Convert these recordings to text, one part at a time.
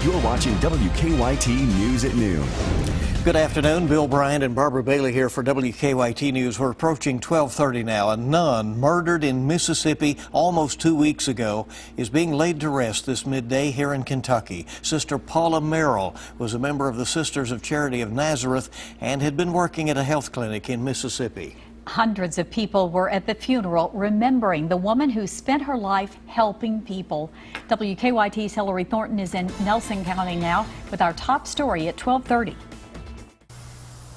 You're watching WKYT News at noon. Good afternoon. Bill Bryant and Barbara Bailey here for WKYT News. We're approaching 12:30 now. A nun murdered in Mississippi almost 2 weeks ago is being laid to rest this midday here in Kentucky. Sister Paula Merrill was a member of the Sisters of Charity of Nazareth and had been working at a health clinic in Mississippi. Hundreds of people were at the funeral remembering the woman who spent her life helping people. WKYT's Hillary Thornton is in Nelson County now with our top story at 12:30.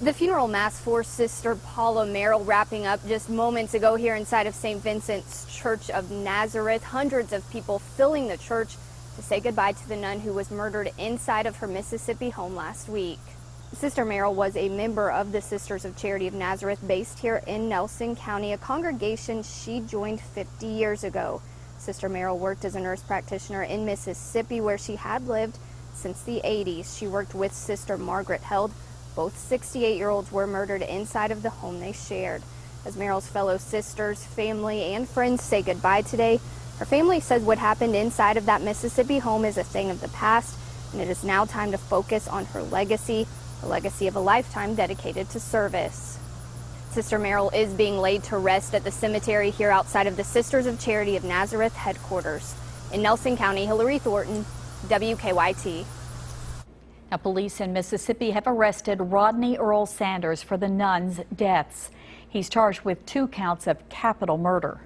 The funeral mass for Sister Paula Merrill wrapping up just moments ago here inside of St. Vincent's Church of Nazareth. Hundreds of people filling the church to say goodbye to the nun who was murdered inside of her Mississippi home last week. Sister Merrill was a member of the Sisters of Charity of Nazareth based here in Nelson County, a congregation she joined 50 years ago. Sister Merrill worked as a nurse practitioner in Mississippi where she had lived since the 80s. She worked with Sister Margaret Held. Both 68-year-olds were murdered inside of the home they shared. As Merrill's fellow sisters, family, and friends say goodbye today, her family says what happened inside of that Mississippi home is a thing of the past, and it is now time to focus on her legacy, the legacy of a lifetime dedicated to service. Sister Merrill is being laid to rest at the cemetery here outside of the Sisters of Charity of Nazareth headquarters. In Nelson County, Hillary Thornton, WKYT. Now, police in Mississippi have arrested Rodney Earl Sanders for the nun's deaths. He's charged with 2 counts of capital murder.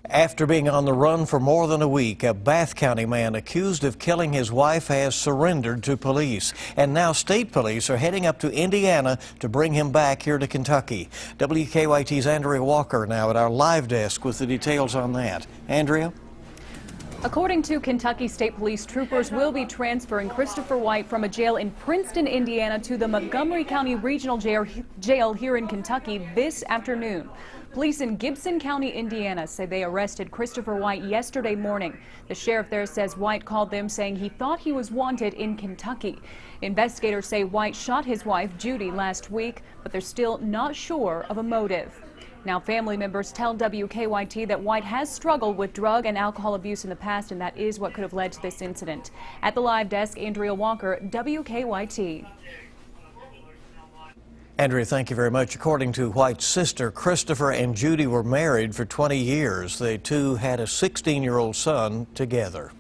After being on the run for more than a week, a Bath County man accused of killing his wife has surrendered to police. And now state police are heading up to Indiana to bring him back here to Kentucky. WKYT's Andrea Walker now at our live desk with the details on that. Andrea? According to Kentucky State Police, troopers will be transferring Christopher White from a jail in Princeton, Indiana to the Montgomery County Regional Jail here in Kentucky this afternoon. Police in Gibson County, Indiana say they arrested Christopher White yesterday morning. The sheriff there says White called them saying he thought he was wanted in Kentucky. Investigators say White shot his wife, Judy, last week, but they're still not sure of a motive. Now, family members tell WKYT that White has struggled with drug and alcohol abuse in the past, and that is what could have led to this incident. At the live desk, Andrea Walker, WKYT. Andrea, thank you very much. According to White's sister, Christopher and Judy were married for 20 years. They two had a 16-year-old son together.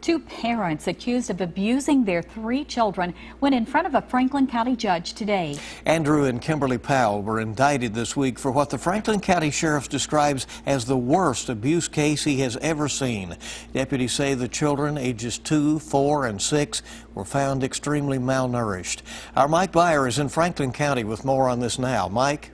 2 parents accused of abusing their 3 children went in front of a Franklin County judge today. Andrew and Kimberly Powell were indicted this week for what the Franklin County Sheriff describes as the worst abuse case he has ever seen. Deputies say the children, ages 2, 4, and 6, were found extremely malnourished. Our Mike Byer is in Franklin County with more on this now. Mike?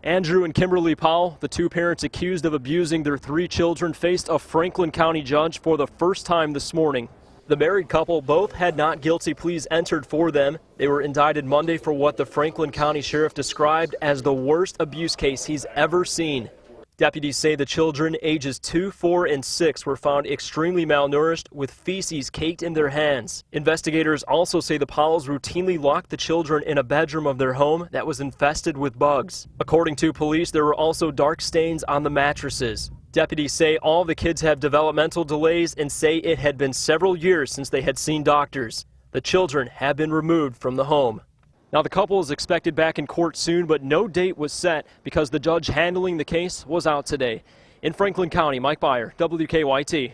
Andrew and Kimberly Powell, the 2 parents accused of abusing their 3 children, faced a Franklin County judge for the first time this morning. The married couple both had not guilty pleas entered for them. They were indicted Monday for what the Franklin County Sheriff described as the worst abuse case he's ever seen. Deputies say the children, ages 2, 4, and 6, were found extremely malnourished with feces caked in their hands. Investigators also say the Powells routinely locked the children in a bedroom of their home that was infested with bugs. According to police, there were also dark stains on the mattresses. Deputies say all the kids have developmental delays and say it had been several years since they had seen doctors. The children have been removed from the home. Now, the couple is expected back in court soon, but no date was set because the judge handling the case was out today. In Franklin County, Mike Byer, WKYT.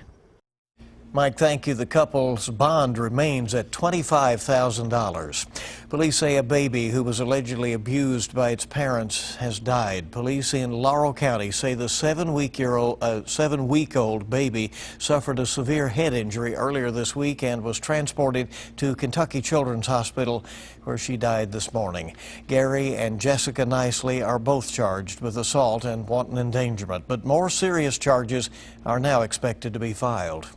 Mike, thank you. The couple's bond remains at $25,000. Police say a baby who was allegedly abused by its parents has died. Police in Laurel County say the 7-week-old baby suffered a severe head injury earlier this week and was transported to Kentucky Children's Hospital, where she died this morning. Gary and Jessica Nicely are both charged with assault and wanton endangerment, but more serious charges are now expected to be filed.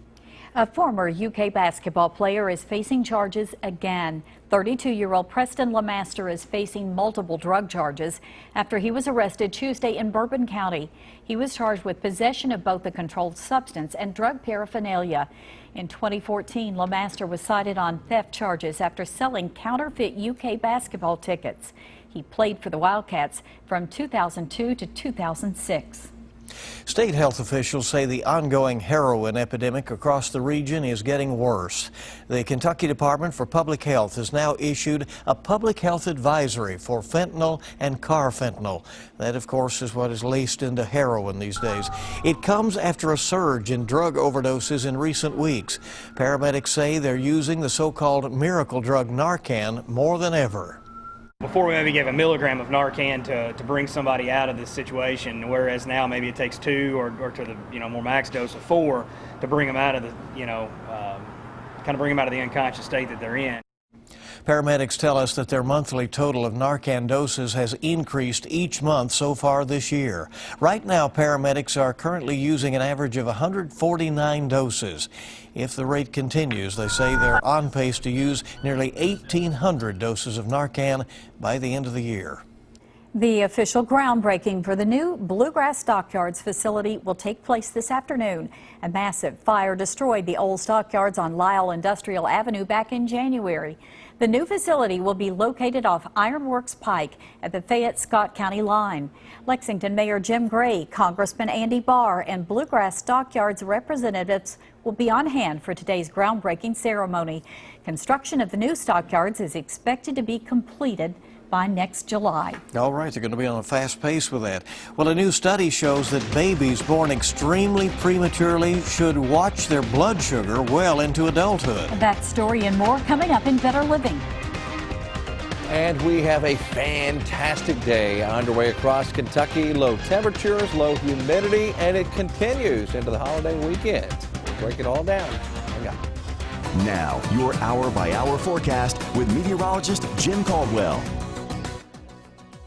A former UK basketball player is facing charges again. 32-year-old Preston LeMaster is facing multiple drug charges after he was arrested Tuesday in Bourbon County. He was charged with possession of both a controlled substance and drug paraphernalia. In 2014, LeMaster was cited on theft charges after selling counterfeit UK basketball tickets. He played for the Wildcats from 2002 to 2006. State health officials say the ongoing heroin epidemic across the region is getting worse. The Kentucky Department for Public Health has now issued a public health advisory for fentanyl and carfentanil. That, of course, is what is laced into heroin these days. It comes after a surge in drug overdoses in recent weeks. Paramedics say they're using the so-called miracle drug Narcan more than ever. Before we maybe gave a milligram of Narcan to bring somebody out of this situation, whereas now maybe it takes 2 or to the more max dose of 4 to bring them out of the kind of bring them out of the unconscious state that they're in. Paramedics tell us that their monthly total of Narcan doses has increased each month so far this year. Right now, paramedics are currently using an average of 149 doses. If the rate continues, they say they're on pace to use nearly 1,800 doses of Narcan by the end of the year. The official groundbreaking for the new Bluegrass Stockyards facility will take place this afternoon. A massive fire destroyed the old stockyards on Lyle Industrial Avenue back in January. The new facility will be located off Ironworks Pike at the Fayette-Scott County line. Lexington Mayor Jim Gray, Congressman Andy Barr, and Bluegrass Stockyards representatives will be on hand for today's groundbreaking ceremony. Construction of the new stockyards is expected to be completed by next July. All right, they're going to be on a fast pace with that. Well, a new study shows that babies born extremely prematurely should watch their blood sugar well into adulthood. That story and more coming up in Better Living. And we have a fantastic day underway across Kentucky. Low temperatures, low humidity, and it continues into the holiday weekend. We'll break it all down. Hang on. Now, your hour-by-hour forecast with meteorologist Jim Caldwell.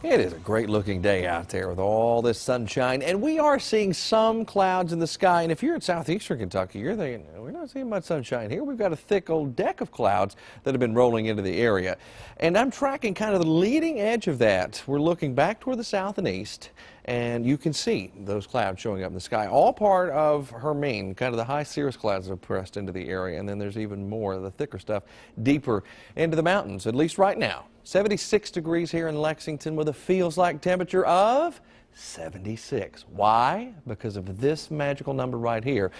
It is a great looking day out there with all this sunshine, and we are seeing some clouds in the sky. And if you're in southeastern Kentucky, you're thinking, we're not seeing much sunshine here. We've got a thick old deck of clouds that have been rolling into the area. And I'm tracking kind of the leading edge of that. We're looking back toward the south and east, and you can see those clouds showing up in the sky. All part of Hermine, kind of the high cirrus clouds that have pressed into the area. And then there's even more of the thicker stuff deeper into the mountains, at least right now. 76 degrees here in Lexington with a feels-like temperature of 76. Why? Because of this magical number right here.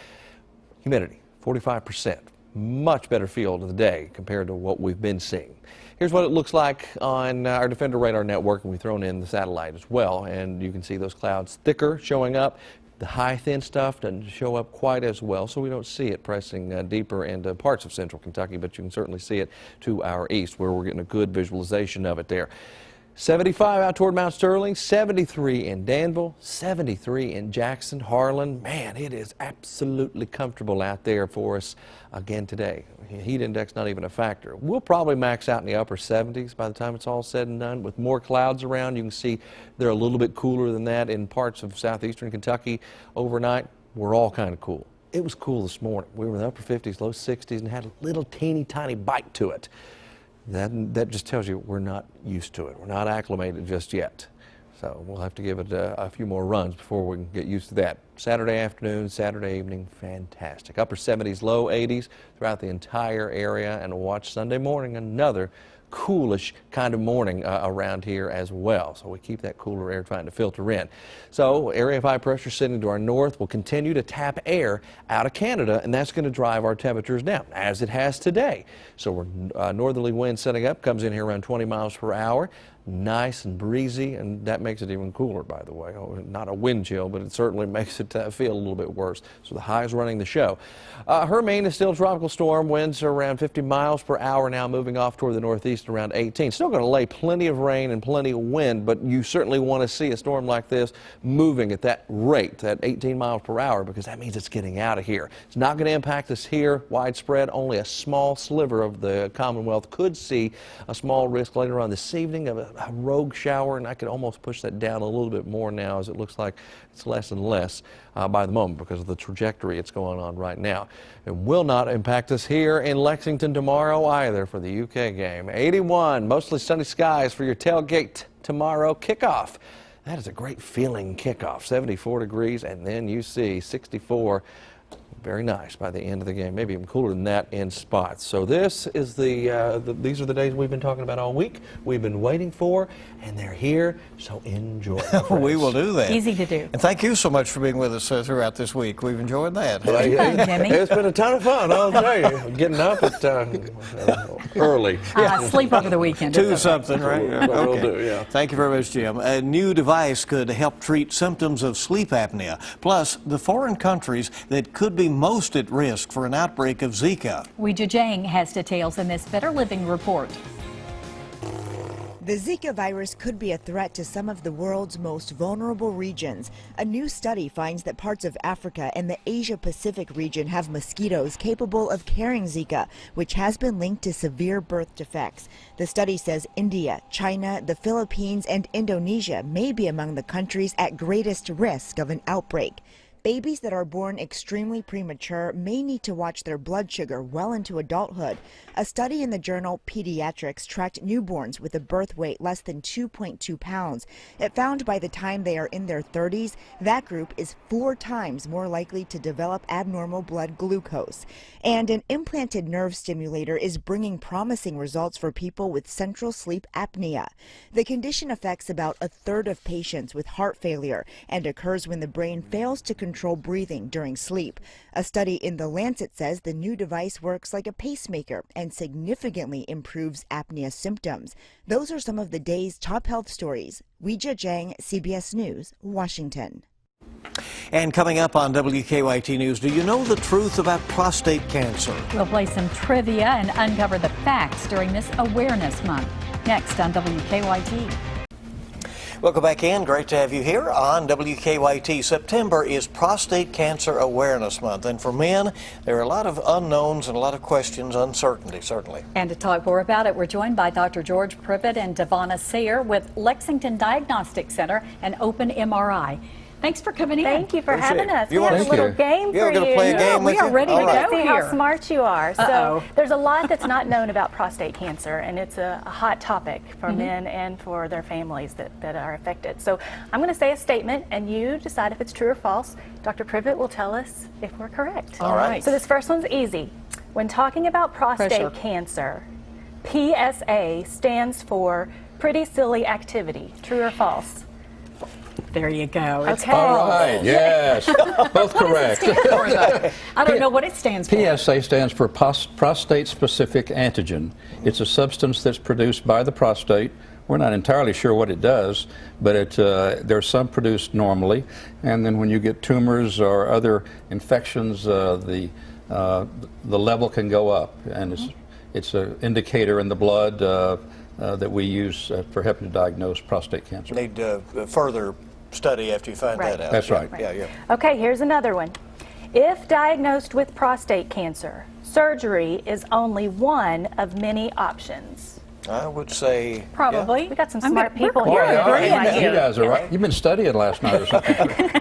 Humidity, 45%. Much better feel to the day compared to what we've been seeing. Here's what it looks like on our Defender radar network, and we've thrown in the satellite as well. And you can see those clouds thicker showing up. The high, thin stuff doesn't show up quite as well, so we don't see it pressing deeper into parts of central Kentucky, but you can certainly see it to our east, where we're getting a good visualization of it there. 75 out toward Mount Sterling, 73 in Danville, 73 in Jackson, Harlan. Man, it is absolutely comfortable out there for us again today. Heat index not even a factor. We'll probably max out in the upper 70s by the time it's all said and done. With more clouds around, you can see they're a little bit cooler than that in parts of southeastern Kentucky overnight. We're all kind of cool. It was cool this morning. We were in the upper 50s, low 60s, and had a little teeny tiny bite to it. That just tells you we're not used to it. We're not acclimated just yet. So we'll have to give it a few more runs before we can get used to that. Saturday afternoon, Saturday evening, fantastic. Upper 70s, low 80s throughout the entire area. And watch Sunday morning, another coolish kind of morning around here as well. So we keep that cooler air trying to filter in. So area of high pressure sitting to our north will continue to tap air out of Canada, and that's going to drive our temperatures down, as it has today. So we're northerly wind setting up, comes in here around 20 miles per hour. Nice and breezy, and that makes it even cooler, by the way. Not a wind chill, but it certainly makes it feel a little bit worse. So the highs running the show. Hermine is still a tropical storm. Winds are around 50 miles per hour now, moving off toward the northeast around 18. Still going to lay plenty of rain and plenty of wind, but you certainly want to see a storm like this moving at that rate, that 18 miles per hour, because that means it's getting out of here. It's not going to impact us here widespread. Only a small sliver of the Commonwealth could see a small risk later on this evening of a rogue shower, and I could almost push that down a little bit more now, as it looks like it's less and less by the moment because of the trajectory it's going on right now. It will not impact us here in Lexington tomorrow either for the UK game. 81, mostly sunny skies for your tailgate tomorrow kickoff. That is a great feeling kickoff. 74 degrees, and then you see 64 Very nice by the end of the game, maybe even cooler than that in spots. So this is these are the days we've been talking about all week. We've been waiting for, and they're here. So enjoy. We will do that. Easy to do. And thank you so much for being with us throughout this week. We've enjoyed that. Jimmy. It's been a ton of fun, I'll tell you. Getting up at early. Sleep over the weekend. Do something, right? We'll do, yeah. Thank you very much, Jim. A new device could help treat symptoms of sleep apnea, plus the foreign countries that could be most at risk for an outbreak of Zika. Weijia Jiang has details in this Better Living report. The Zika virus could be a threat to some of the world's most vulnerable regions. A new study finds that parts of Africa and the Asia-Pacific region have mosquitoes capable of carrying Zika, which has been linked to severe birth defects. The study says India, China, the Philippines, and Indonesia may be among the countries at greatest risk of an outbreak. Babies that are born extremely premature may need to watch their blood sugar well into adulthood. A study in the journal Pediatrics tracked newborns with a birth weight less than 2.2 pounds. It found by the time they are in their 30s, that group is 4 times more likely to develop abnormal blood glucose. And an implanted nerve stimulator is bringing promising results for people with central sleep apnea. The condition affects about a third of patients with heart failure and occurs when the brain fails to control breathing during sleep. A study in The Lancet says the new device works like a pacemaker and significantly improves apnea symptoms. Those are some of the day's top health stories. Weijia Jiang, CBS News, Washington. And coming up on WKYT News, do you know the truth about prostate cancer? We'll play some trivia and uncover the facts during this Awareness Month. Next on WKYT. Welcome back in. Great to have you here on WKYT. September is Prostate Cancer Awareness Month. And for men, there are a lot of unknowns and a lot of questions, uncertainty, certainly. And to talk more about it, we're joined by Dr. George Privet and Devonna Sayre with Lexington Diagnostic Center and Open MRI. Thanks for coming in. Thank you for having us. You We have want a little game for you. Going to play a game with we are you? ready All to right. go See here. how smart you are. Uh-oh. So there's a lot that's not known about prostate cancer, and it's a hot topic for men and for their families that are affected. So I'm going to say a statement, and you decide if it's true or false. Dr. Privet will tell us if we're correct. All right. So this first one's easy. When talking about prostate cancer, PSA stands for pretty silly activity. True or false? There you go. It's Okay. All right, yes, both correct. I don't know what it stands for. PSA stands for prostate-specific antigen. It's a substance that's produced by the prostate. We're not entirely sure what it does, but there's some produced normally, and then when you get tumors or other infections, the level can go up, and it's an indicator in the blood that we use for helping to diagnose prostate cancer. Need further study after you find that out. That's right. Yeah. Okay, here's another one. If diagnosed with prostate cancer, surgery is only one of many options. I would say Probably. We got some smart people we're here. agreeing Right You here. guys are right. You've been studying last night or something.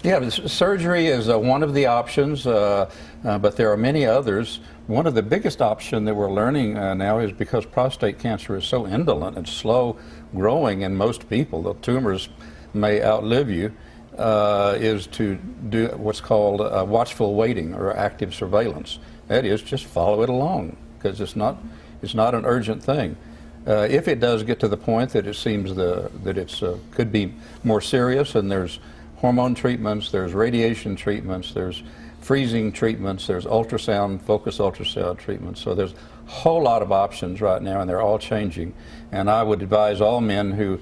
Yeah, but surgery is one of the options, but there are many others. One of the biggest options that we're learning now is because prostate cancer is so indolent and slow growing in most people, the tumors may outlive you, is to do what's called watchful waiting or active surveillance. That is, just follow it along because it's not an urgent thing. If it does get to the point that it seems that it's could be more serious, and there's hormone treatments, there's radiation treatments, there's freezing treatments, there's ultrasound, focused ultrasound treatments. So there's a whole lot of options right now, and they're all changing. And I would advise all men who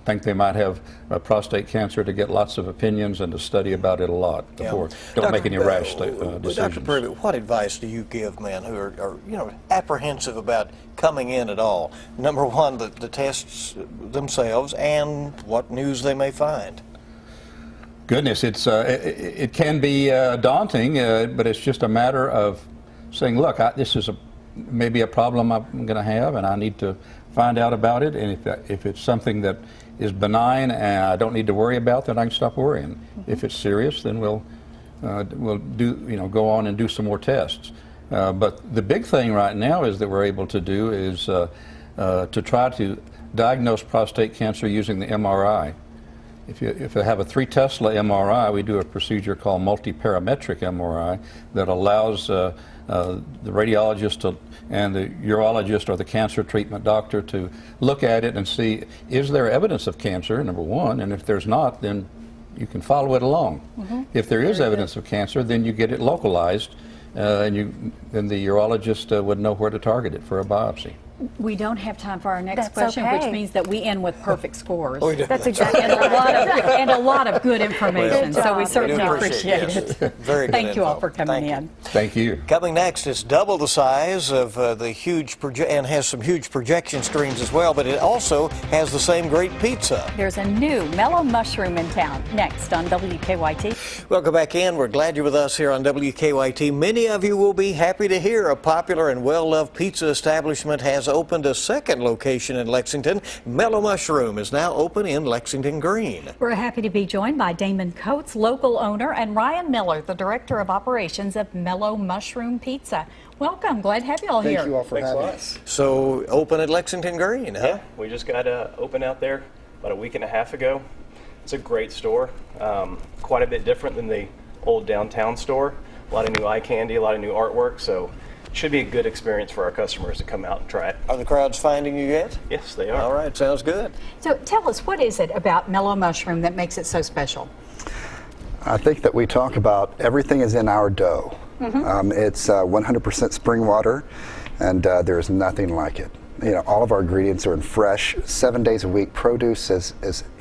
think they might have prostate cancer to get lots of opinions and to study about it a lot before. Don't make any rash decisions. Dr. Privet, what advice do you give men who are apprehensive about coming in at all? Number one, the tests themselves and what news they may find. Goodness, it can be daunting, but it's just a matter of saying, look, this is maybe a problem I'm going to have, and I need to find out about it. And if it's something that is benign and I don't need to worry about, then I can stop worrying. If it's serious, then we'll go on and do some more tests. But the big thing right now is that we're able to do is to try to diagnose prostate cancer using the MRI. if you have a 3 Tesla MRI, we do a procedure called multi-parametric MRI that allows the radiologist and the urologist or the cancer treatment doctor to look at it and see, is there evidence of cancer, number one, and if there's not, then you can follow it along. If there is evidence of cancer, then you get it localized, and then the urologist would know where to target it for a biopsy. We don't have time for our next That's question, okay. which means that we end with perfect scores. That's exactly And a lot of good information, Good so we job. certainly do appreciate yes. it. Very good Thank you all info. for coming Thank in. you. Thank you. Coming next is double the size of the huge and has some huge projection screens as well, but it also has the same great pizza. There's a new mellow mushroom in town. Next on WKYT. Welcome back in. We're glad you're with us here on WKYT. Many of you will be happy to hear a popular and well-loved pizza establishment has opened a second location in Lexington. Mellow Mushroom is now open in Lexington Green. We're happy to be joined by Damon Coates, local owner, and Ryan Miller, the director of operations of Mellow Mushroom Pizza. Welcome. Glad to have you all here. Thank you all for having us. So open at Lexington Green, huh? Yeah, we just got open out there about a week and a half ago. It's a great store, quite a bit different than the old downtown store. A lot of new eye candy, a lot of new artwork, so it should be a good experience for our customers to come out and try it. Are the crowds finding you yet? Yes, they are. All right, sounds good. So tell us, what is it about Mellow Mushroom that makes it so special? I think that we talk about everything is in our dough. It's 100% spring water, and there is nothing like it. You know, all of our ingredients are in fresh, 7 days a week. Produce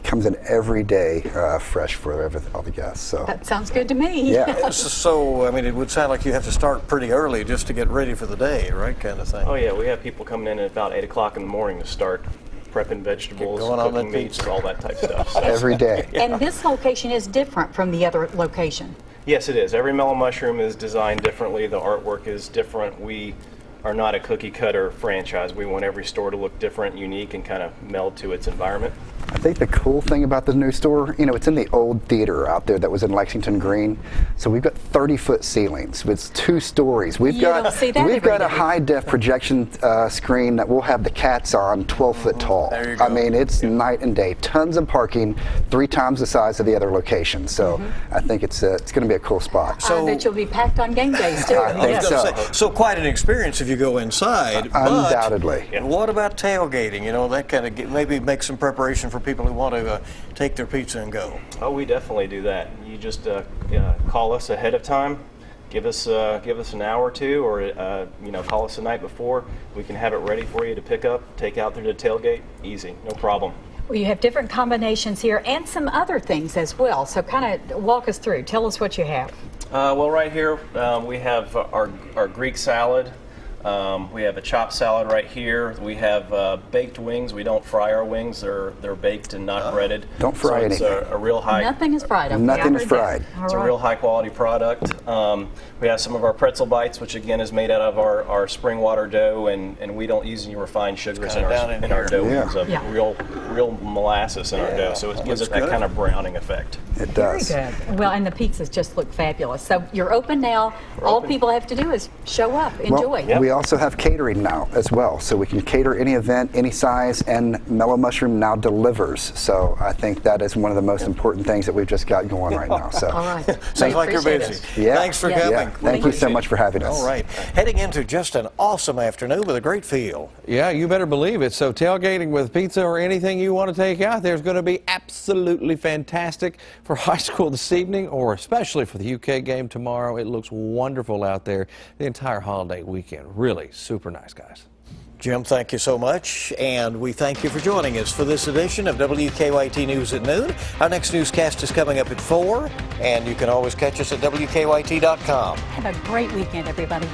comes in every day fresh for all the guests. So That sounds good to me. yeah. So, I mean, it would sound like you have to start pretty early just to get ready for the day, right, kind of thing. Oh yeah, we have people coming in at about 8 o'clock in the morning to start prepping vegetables, Get going on cooking that meats, pizza. all that type of stuff. So, Every day. And this location is different from the other location. yes, it is. Every Mellow Mushroom is designed differently. The artwork is different. We are not a cookie cutter franchise. We want every store to look different, unique, and kind of meld to its environment. I think the cool thing about the new store, you know, it's in the old theater out there that was in Lexington Green. So we've got 30-foot ceilings. It's 2 stories. We've don't see that every got a day. high-def projection screen that we'll have the cats on 12 foot tall. There you go. I mean, it's night and day. Tons of parking, 3 times the size of the other location. So I think it's going to be a cool spot. I bet you'll be packed on game days, too. I think so. So quite an experience if you go inside. but Undoubtedly. What about tailgating? You know, that kind of maybe make some preparation for people who want to take their pizza and go. Oh, we definitely do that. You just call us ahead of time, give us an hour or two, or call us the night before. We can have it ready for you to pick up, take out there to tailgate. Easy, no problem. Well, you have different combinations here and some other things as well. So kind of walk us through. Tell us what you have. Well, right here we have our Greek salad. We have a chopped salad right here. We have baked wings. We don't fry our wings. They're baked and not breaded. Don't fry it's anything. a real high. Nothing is fried. Okay, Nothing I is heard fried. that. All It's a right. real high quality product. We have some of our pretzel bites, which again is made out of our spring water dough, and we don't use any refined sugars in down in our here. dough. Yeah. We use a Yeah. real molasses in our dough, so it gives looks it that good. kind of browning effect. It Very does. good. Well, and the pizzas just look fabulous. So you're open now. All open. people have to do is show up, enjoy. Well, we also have catering now as well, so we can cater any event, any size, and Mellow Mushroom now delivers. So I think that is one of the most important things that we've just got going right now. So All right. Sounds like you're Appreciate busy. it. Yeah. Thanks for Yeah. coming. yeah, thank you so much for having us. All right. Heading into just an awesome afternoon with a great feel. Yeah, you better believe it. So tailgating with pizza or anything you want to take out there is going to be absolutely fantastic for high school this evening, or especially for the UK game tomorrow. It looks wonderful out there the entire holiday weekend. Really super nice, guys. Jim, thank you so much, and we thank you for joining us for this edition of WKYT News at noon. Our next newscast is coming up at 4, and you can always catch us at WKYT.com. Have a great weekend, everybody.